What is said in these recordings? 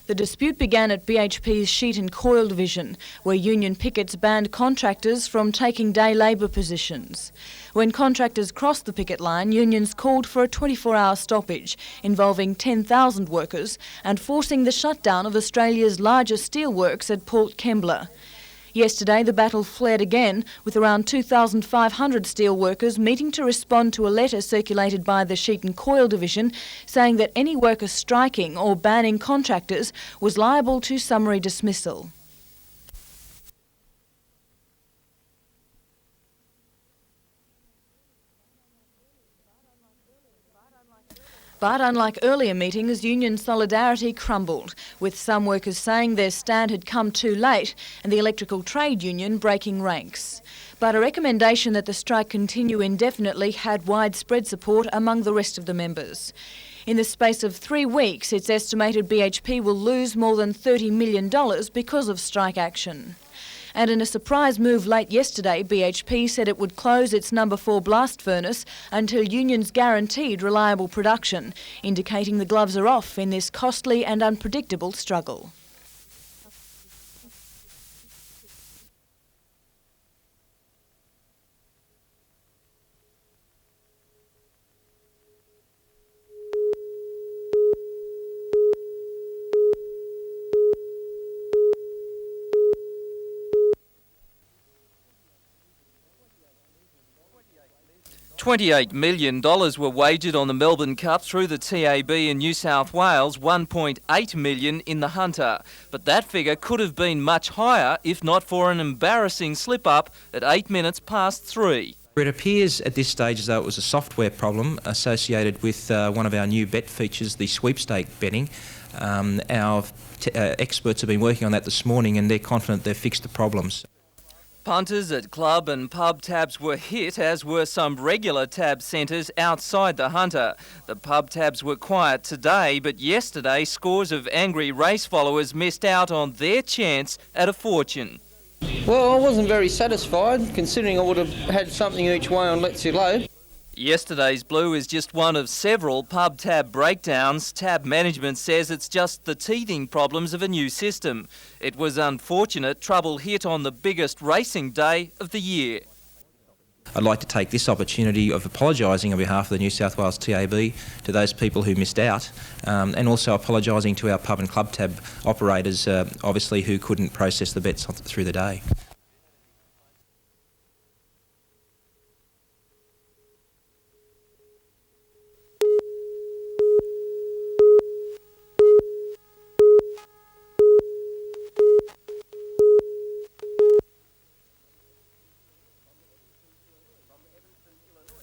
The dispute began at BHP's sheet and coil division, where union pickets banned contractors from taking day labour positions. When contractors crossed the picket line, unions called for a 24-hour stoppage involving 10,000 workers and forcing the shutdown of Australia's largest steelworks at Port Kembla. Yesterday, the battle flared again, with around 2,500 steelworkers meeting to respond to a letter circulated by the Sheet and Coil Division saying that any worker striking or banning contractors was liable to summary dismissal. But unlike earlier meetings, union solidarity crumbled, with some workers saying their stand had come too late and the Electrical Trade Union breaking ranks. But a recommendation that the strike continue indefinitely had widespread support among the rest of the members. In the space of 3 weeks, it's estimated BHP will lose more than $30 million because of strike action. And in a surprise move late yesterday, BHP said it would close its No. 4 blast furnace until unions guaranteed reliable production, indicating the gloves are off in this costly and unpredictable struggle. $28 million were wagered on the Melbourne Cup through the TAB in New South Wales, $1.8 million in the Hunter. But that figure could have been much higher if not for an embarrassing slip-up at 8 minutes past 3. It appears at this stage as though it was a software problem associated with one of our new bet features, the sweepstake betting. Our experts have been working on that this morning and they're confident they've fixed the problems. Punters at club and pub tabs were hit, as were some regular tab centres outside the Hunter. The pub tabs were quiet today, but yesterday scores of angry race followers missed out on their chance at a fortune. Well, I wasn't very satisfied, considering I would have had something each way on Let's See Low. Yesterday's blue is just one of several pub tab breakdowns. Tab management says it's just the teething problems of a new system. It was unfortunate trouble hit on the biggest racing day of the year. I'd like to take this opportunity of apologising on behalf of the New South Wales TAB to those people who missed out, and also apologising to our pub and club tab operators, obviously, who couldn't process the bets through the day.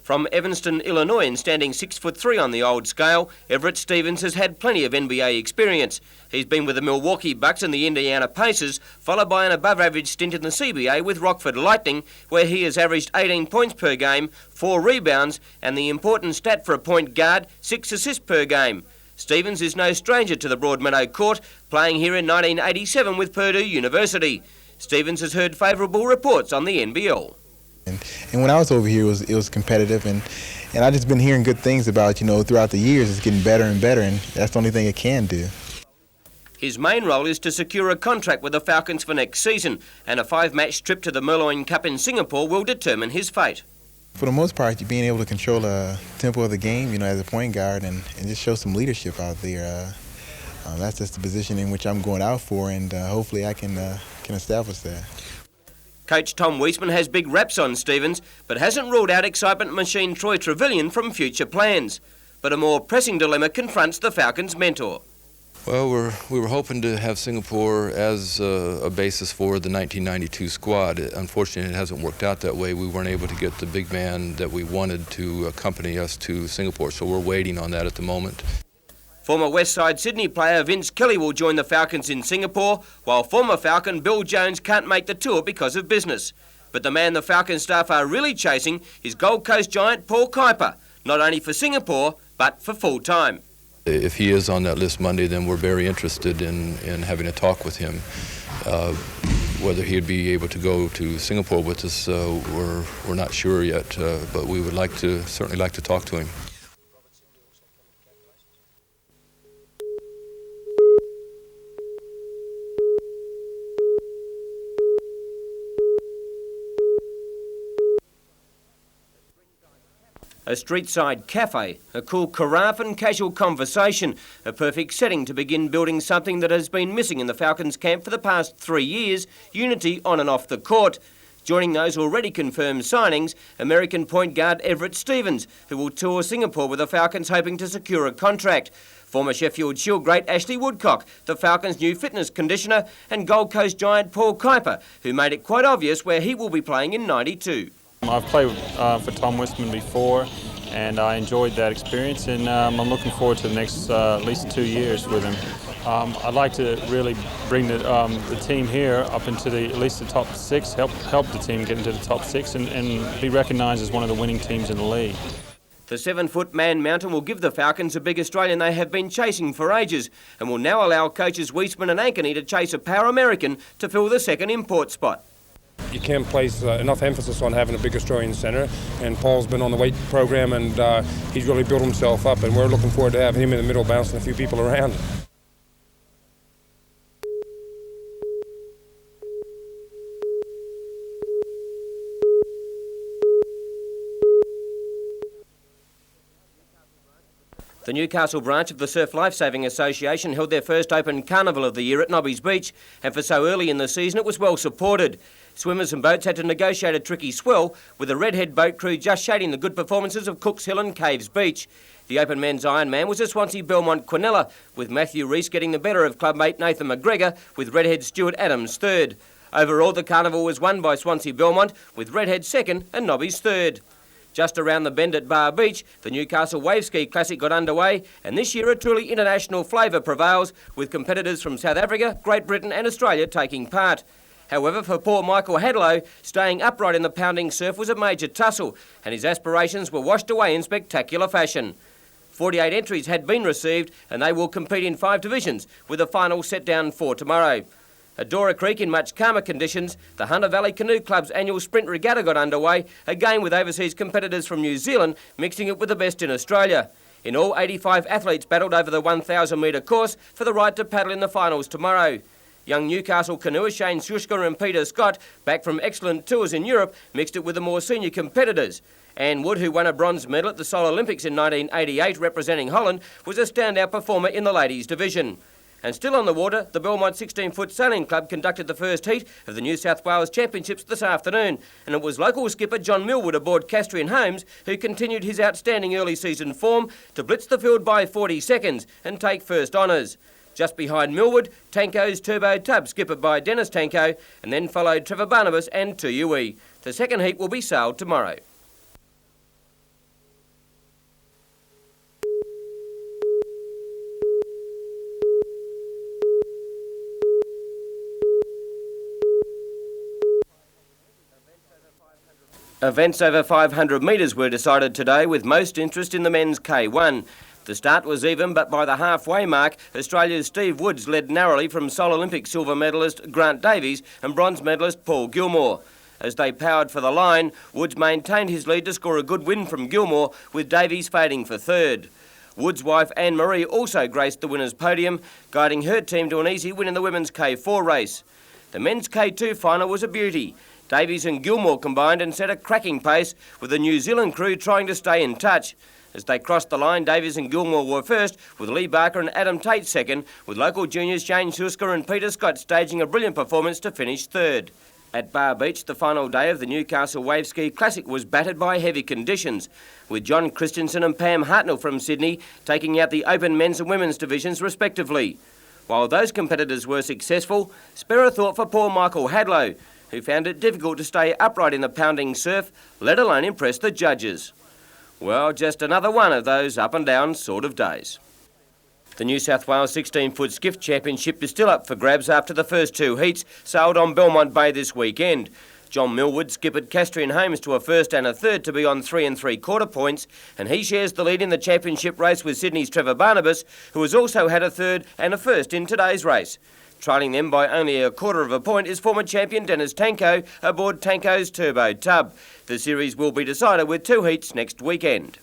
From Evanston, Illinois, and standing 6'3" on the old scale, Everett Stevens has had plenty of NBA experience. He's been with the Milwaukee Bucks and the Indiana Pacers, followed by an above-average stint in the CBA with Rockford Lightning, where he has averaged 18 points per game, 4 rebounds, and the important stat for a point guard, 6 assists per game. Stevens is no stranger to the Broadmeadow Court, playing here in 1987 with Purdue University. Stevens has heard favourable reports on the NBL. And when I was over here, it was competitive, and I've just been hearing good things about, throughout the years, it's getting better and better, and that's the only thing it can do. His main role is to secure a contract with the Falcons for next season, and a 5-match trip to the Merloin Cup in Singapore will determine his fate. For the most part, being able to control the tempo of the game, as a point guard, and just show some leadership out there, that's just the position in which I'm going out for, and hopefully I can establish that. Coach Tom Weisman has big raps on Stevens, but hasn't ruled out excitement machine Troy Trevelyan from future plans. But a more pressing dilemma confronts the Falcons' mentor. Well, we were hoping to have Singapore as a basis for the 1992 squad. Unfortunately, it hasn't worked out that way. We weren't able to get the big man that we wanted to accompany us to Singapore, so we're waiting on that at the moment. Former Westside Sydney player Vince Kelly will join the Falcons in Singapore, while former Falcon Bill Jones can't make the tour because of business. But the man the Falcon staff are really chasing is Gold Coast giant Paul Kuiper, not only for Singapore, but for full time. If he is on that list Monday, then we're very interested in having a talk with him. Whether he'd be able to go to Singapore with us, we're not sure yet, but we would certainly like to talk to him. A street-side cafe, a cool carafe and casual conversation, a perfect setting to begin building something that has been missing in the Falcons camp for the past 3 years, unity on and off the court. Joining those already confirmed signings, American point guard Everett Stevens, who will tour Singapore with the Falcons hoping to secure a contract. Former Sheffield Shield great Ashley Woodcock, the Falcons' new fitness conditioner, and Gold Coast giant Paul Kuiper, who made it quite obvious where he will be playing in '92. I've played for Tom Westman before, and I enjoyed that experience, and I'm looking forward to the next at least 2 years with him. I'd like to really bring the team here up into at least the top 6, help the team get into the top 6 and be recognised as one of the winning teams in the league. The 7-foot Man Mountain will give the Falcons a big Australian they have been chasing for ages, and will now allow coaches Weisman and Ankeny to chase a power American to fill the second import spot. You can't place enough emphasis on having a big Australian centre, and Paul's been on the weight program and he's really built himself up, and we're looking forward to having him in the middle bouncing a few people around. The Newcastle branch of the Surf Lifesaving Association held their first open carnival of the year at Nobby's Beach, and for so early in the season it was well supported. Swimmers and boats had to negotiate a tricky swell, with the Redhead boat crew just shading the good performances of Cooks Hill and Caves Beach. The Open Men's Ironman was a Swansea Belmont Quinella, with Matthew Rees getting the better of clubmate Nathan McGregor, with Redhead Stuart Adams third. Overall, the carnival was won by Swansea Belmont, with Redhead second and Nobby's third. Just around the bend at Bar Beach, the Newcastle Wave Ski Classic got underway, and this year a truly international flavour prevails, with competitors from South Africa, Great Britain and Australia taking part. However, for poor Michael Hadlow, staying upright in the pounding surf was a major tussle, and his aspirations were washed away in spectacular fashion. 48 entries had been received, and they will compete in 5 divisions, with a final set down for tomorrow. At Dora Creek, in much calmer conditions, the Hunter Valley Canoe Club's annual sprint regatta got underway, again with overseas competitors from New Zealand mixing it with the best in Australia. In all, 85 athletes battled over the 1,000 metre course for the right to paddle in the finals tomorrow. Young Newcastle canoers Shane Shushka and Peter Scott, back from excellent tours in Europe, mixed it with the more senior competitors. Anne Wood, who won a bronze medal at the Seoul Olympics in 1988 representing Holland, was a standout performer in the ladies' division. And still on the water, the Belmont 16-foot Sailing Club conducted the first heat of the New South Wales Championships this afternoon, and it was local skipper John Millwood aboard Castrian Holmes who continued his outstanding early season form to blitz the field by 40 seconds and take first honours. Just behind Millwood, Tanko's Turbo Tub, skippered by Dennis Tanko, and then followed Trevor Barnabas and Tuyui. The second heat will be sailed tomorrow. Events over 500 metres were decided today, with most interest in the men's K1. The start was even, but by the halfway mark, Australia's Steve Woods led narrowly from Seoul Olympic silver medalist Grant Davies and bronze medalist Paul Gilmore. As they powered for the line, Woods maintained his lead to score a good win from Gilmore, with Davies fading for third. Woods' wife Anne-Marie also graced the winner's podium, guiding her team to an easy win in the women's K4 race. The men's K2 final was a beauty. Davies and Gilmore combined and set a cracking pace, with the New Zealand crew trying to stay in touch. As they crossed the line, Davies and Gilmore were first, with Lee Barker and Adam Tate second, with local juniors Shane Shusker and Peter Scott staging a brilliant performance to finish third. At Bar Beach, the final day of the Newcastle Wave Ski Classic was battered by heavy conditions, with John Christensen and Pam Hartnell from Sydney taking out the open men's and women's divisions respectively. While those competitors were successful, spare a thought for poor Michael Hadlow, who found it difficult to stay upright in the pounding surf, let alone impress the judges. Well, just another one of those up and down sort of days. The New South Wales 16-foot skiff championship is still up for grabs after the first 2 heats sailed on Belmont Bay this weekend. John Millwood skippered Castrian Holmes to a first and a third to be on 3 3/4 points, and he shares the lead in the championship race with Sydney's Trevor Barnabas, who has also had a third and a first in today's race. Trailing them by only 1/4 point is former champion Dennis Tanko aboard Tanko's Turbo Tub. The series will be decided with 2 heats next weekend.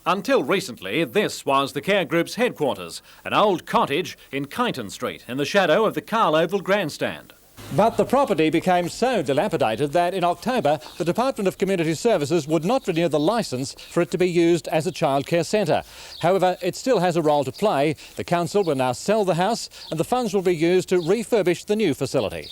Until recently, this was the care group's headquarters, an old cottage in Kyneton Street in the shadow of the Carl Oval grandstand. But the property became so dilapidated that in October the Department of Community Services would not renew the licence for it to be used as a childcare centre. However, it still has a role to play. The council will now sell the house and the funds will be used to refurbish the new facility.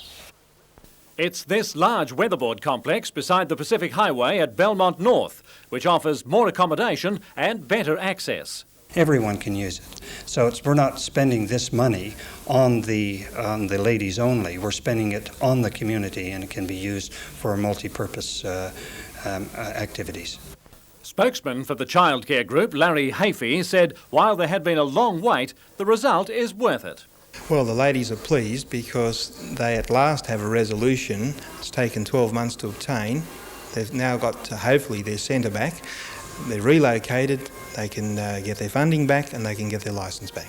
It's this large weatherboard complex beside the Pacific Highway at Belmont North, which offers more accommodation and better access. Everyone can use it. So we're not spending this money on the ladies only. We're spending it on the community, and it can be used for multi-purpose activities. Spokesman for the childcare group, Larry Hafey, said while there had been a long wait, the result is worth it. Well, the ladies are pleased because they at last have a resolution. It's taken 12 months to obtain. They've now got, hopefully, their centre back. They're relocated, they can get their funding back and they can get their licence back.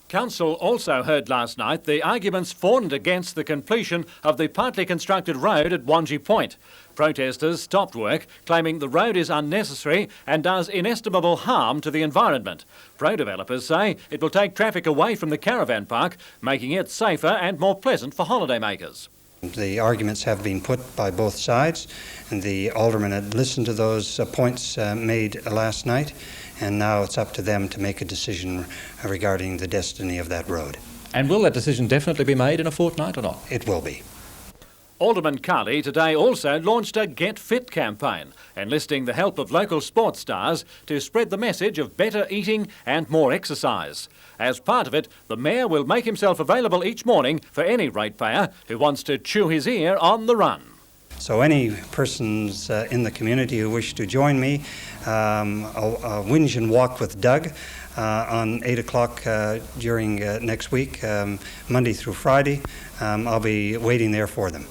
Council also heard last night the arguments for and against the completion of the partly constructed road at Wangi Point. Protesters stopped work, claiming the road is unnecessary and does inestimable harm to the environment. Pro-developers say it will take traffic away from the caravan park, making it safer and more pleasant for holidaymakers. The arguments have been put by both sides, and the aldermen had listened to those points made last night, and now it's up to them to make a decision regarding the destiny of that road. And will that decision definitely be made in a fortnight or not? It will be. Alderman Carley today also launched a Get Fit campaign, enlisting the help of local sports stars to spread the message of better eating and more exercise. As part of it, the Mayor will make himself available each morning for any ratepayer who wants to chew his ear on the run. So any persons in the community who wish to join me, a Whinge and Walk with Doug on 8 o'clock during next week, Monday through Friday, I'll be waiting there for them.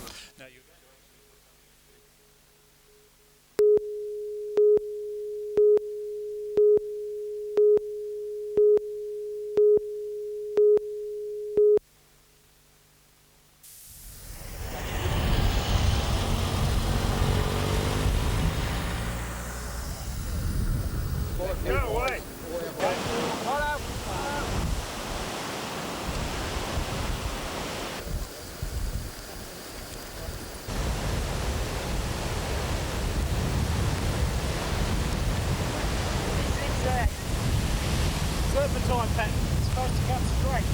Serpentine pattern. It's supposed to come straight.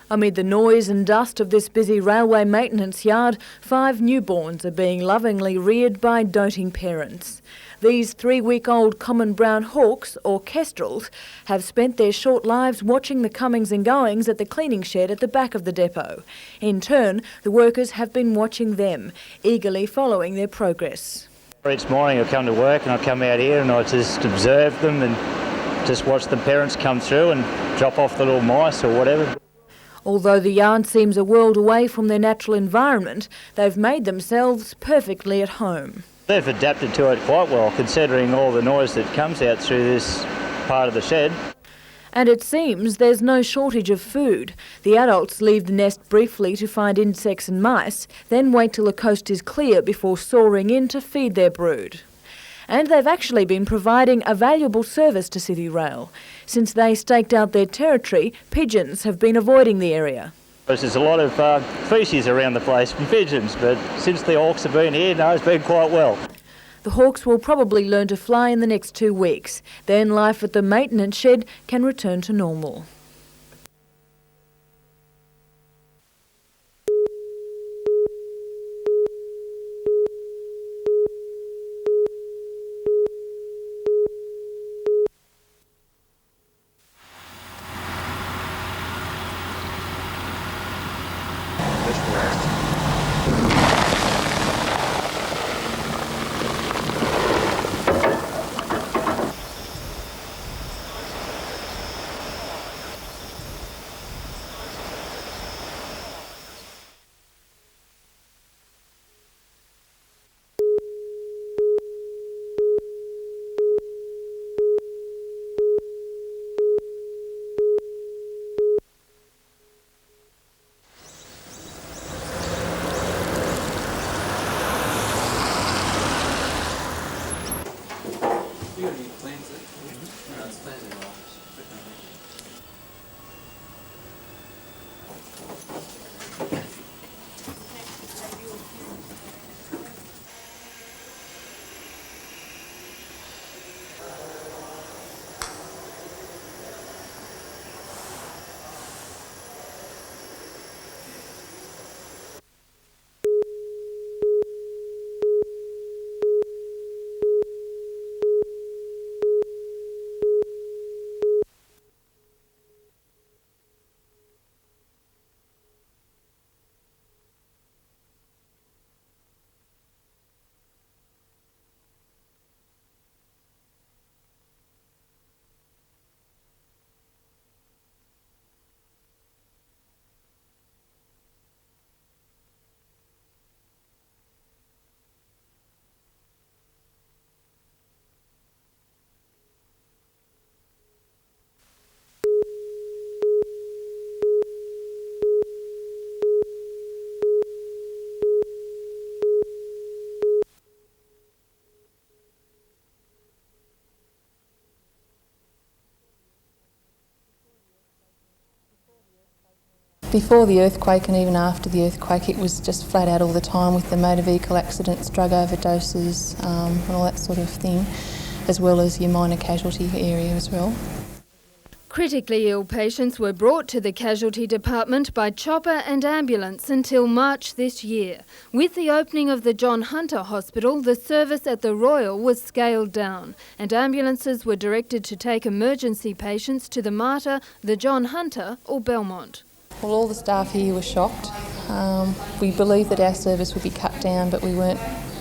Amid the noise and dust of this busy railway maintenance yard, 5 newborns are being lovingly reared by doting parents. These 3-week-old common brown hawks, or kestrels, have spent their short lives watching the comings and goings at the cleaning shed at the back of the depot. In turn, the workers have been watching them, eagerly following their progress. Each morning I come to work and I come out here and I just observe them and just watch the parents come through and drop off the little mice or whatever. Although the yard seems a world away from their natural environment, they've made themselves perfectly at home. They've adapted to it quite well, considering all the noise that comes out through this part of the shed. And it seems there's no shortage of food. The adults leave the nest briefly to find insects and mice, then wait till the coast is clear before soaring in to feed their brood. And they've actually been providing a valuable service to City Rail. Since they staked out their territory, pigeons have been avoiding the area. There's a lot of species around the place from pigeons, but since the hawks have been here, no, it's been quite well. The hawks will probably learn to fly in the next 2 weeks. Then life at the maintenance shed can return to normal. Before the earthquake and even after the earthquake, it was just flat out all the time with the motor vehicle accidents, drug overdoses and all that sort of thing, as well as your minor casualty area as well. Critically ill patients were brought to the casualty department by chopper and ambulance until March this year. With the opening of the John Hunter Hospital, the service at the Royal was scaled down and ambulances were directed to take emergency patients to the Mater, the John Hunter or Belmont. Well, all the staff here were shocked. We believed that our service would be cut down, but we weren't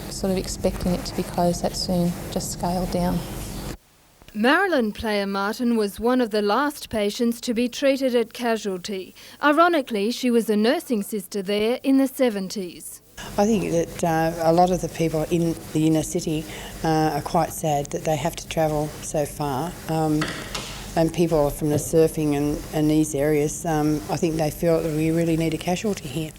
sort of expecting it to be closed that soon, just scaled down. Marilyn Player Martin was one of the last patients to be treated at casualty. Ironically, she was a nursing sister there in the 70s. I think that a lot of the people in the inner city are quite sad that they have to travel so far. And people from the surfing and these areas, I think they feel that we really need a casualty here.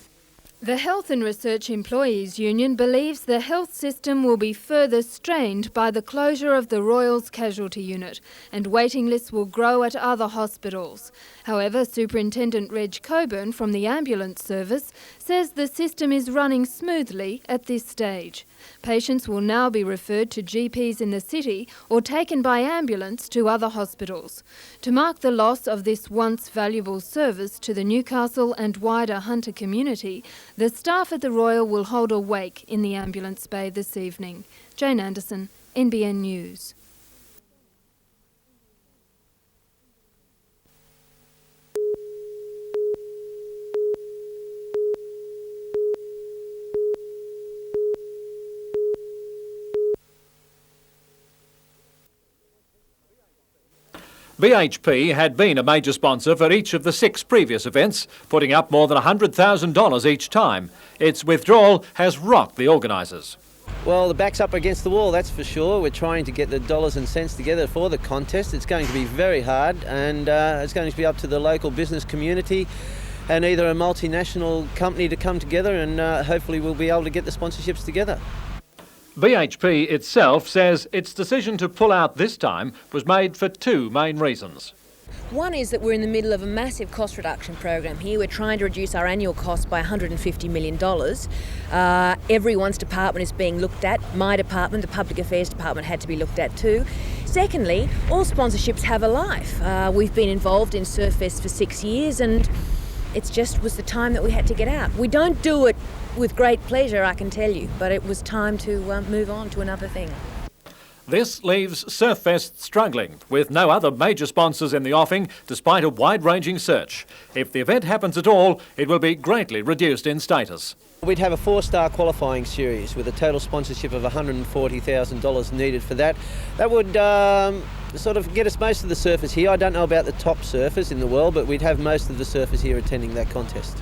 The Health and Research Employees Union believes the health system will be further strained by the closure of the Royal's casualty unit and waiting lists will grow at other hospitals. However, Superintendent Reg Coburn from the ambulance service says the system is running smoothly at this stage. Patients will now be referred to GPs in the city or taken by ambulance to other hospitals. To mark the loss of this once valuable service to the Newcastle and wider Hunter community, the staff at the Royal will hold a wake in the ambulance bay this evening. Jane Anderson, NBN News. BHP had been a major sponsor for each of the 6 previous events, putting up more than $100,000 each time. Its withdrawal has rocked the organisers. Well, the back's up against the wall, that's for sure. We're trying to get the dollars and cents together for the contest. It's going to be very hard, and it's going to be up to the local business community and either a multinational company to come together, and hopefully we'll be able to get the sponsorships together. BHP itself says its decision to pull out this time was made for 2 main reasons. One is that we're in the middle of a massive cost reduction program here. We're trying to reduce our annual cost by $150 million. Everyone's department is being looked at. My department, the Public Affairs Department, had to be looked at too. Secondly, all sponsorships have a life. We've been involved in Surfest for 6 years and it just was the time that we had to get out. We don't do it with great pleasure, I can tell you, but it was time to move on to another thing. This leaves Surfest struggling, with no other major sponsors in the offing, despite a wide-ranging search. If the event happens at all, it will be greatly reduced in status. We'd have a 4-star qualifying series with a total sponsorship of $140,000 needed for that. That would sort of get us most of the surfers here. I don't know about the top surfers in the world, but we'd have most of the surfers here attending that contest.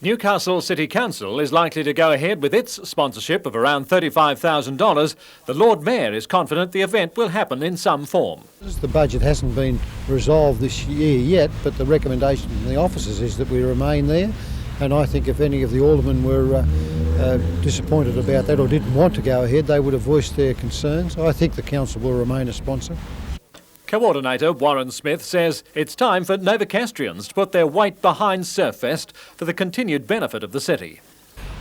Newcastle City Council is likely to go ahead with its sponsorship of around $35,000. The Lord Mayor is confident the event will happen in some form. The budget hasn't been resolved this year yet, but the recommendation from the officers is that we remain there. And I think if any of the aldermen were disappointed about that or didn't want to go ahead, they would have voiced their concerns. I think the council will remain a sponsor. Coordinator Warren Smith says it's time for Novocastrians to put their weight behind Surfest for the continued benefit of the city.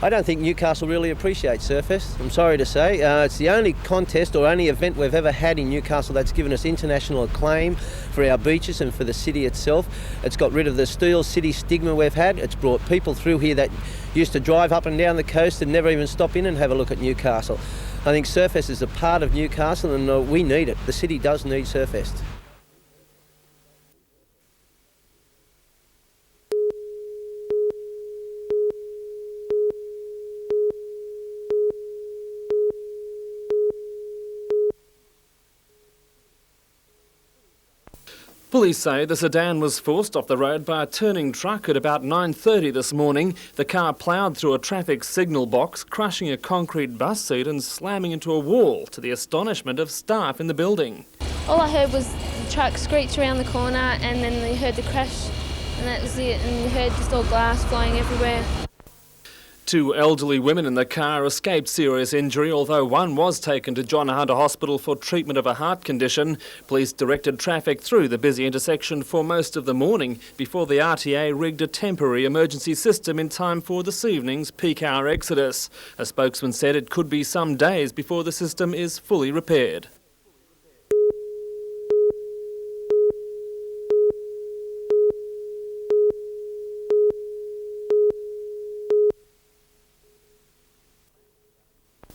I don't think Newcastle really appreciates Surfest, I'm sorry to say. It's the only contest or only event we've ever had in Newcastle that's given us international acclaim for our beaches and for the city itself. It's got rid of the Steel City stigma we've had. It's brought people through here that used to drive up and down the coast and never even stop in and have a look at Newcastle. I think Surfest is a part of Newcastle and we need it. The city does need Surfest. Police say the sedan was forced off the road by a turning truck at about 9:30 this morning. The car ploughed through a traffic signal box, crushing a concrete bus seat and slamming into a wall, to the astonishment of staff in the building. All I heard was the truck screech around the corner and then we heard the crash and that was it, and we heard just all glass flying everywhere. 2 elderly women in the car escaped serious injury, although one was taken to John Hunter Hospital for treatment of a heart condition. Police directed traffic through the busy intersection for most of the morning before the RTA rigged a temporary emergency system in time for this evening's peak hour exodus. A spokesman said it could be some days before the system is fully repaired.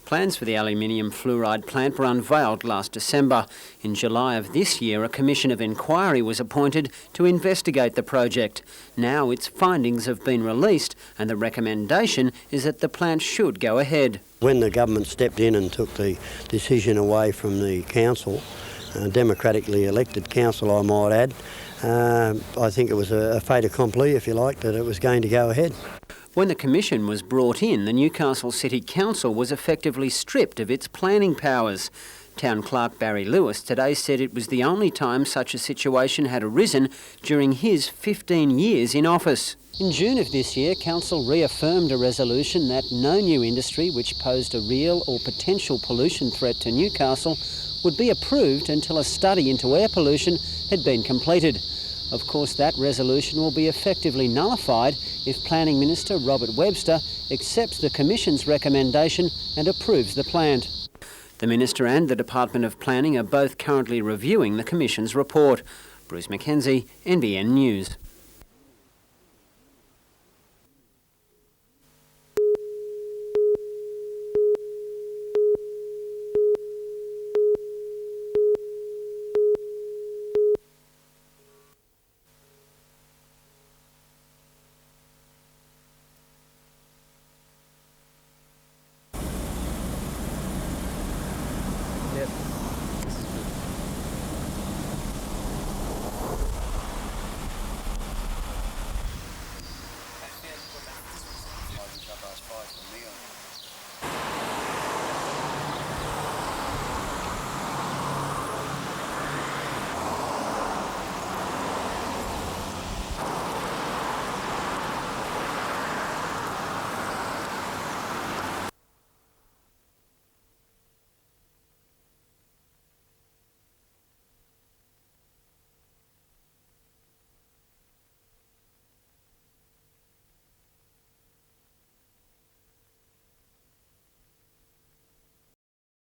Plans for the aluminium fluoride plant were unveiled last December. In July of this year, a commission of inquiry was appointed to investigate the project. Now its findings have been released and the recommendation is that the plant should go ahead. When the government stepped in and took the decision away from the council, democratically elected council I might add, I think it was a fait accompli, if you like, that it was going to go ahead. When the commission was brought in, the Newcastle City Council was effectively stripped of its planning powers. Town Clerk Barry Lewis today said it was the only time such a situation had arisen during his 15 years in office. In June of this year, Council reaffirmed a resolution that no new industry which posed a real or potential pollution threat to Newcastle would be approved until a study into air pollution had been completed. Of course, that resolution will be effectively nullified if Planning Minister Robert Webster accepts the Commission's recommendation and approves the plant. The Minister and the Department of Planning are both currently reviewing the Commission's report. Bruce Mackenzie, NBN News.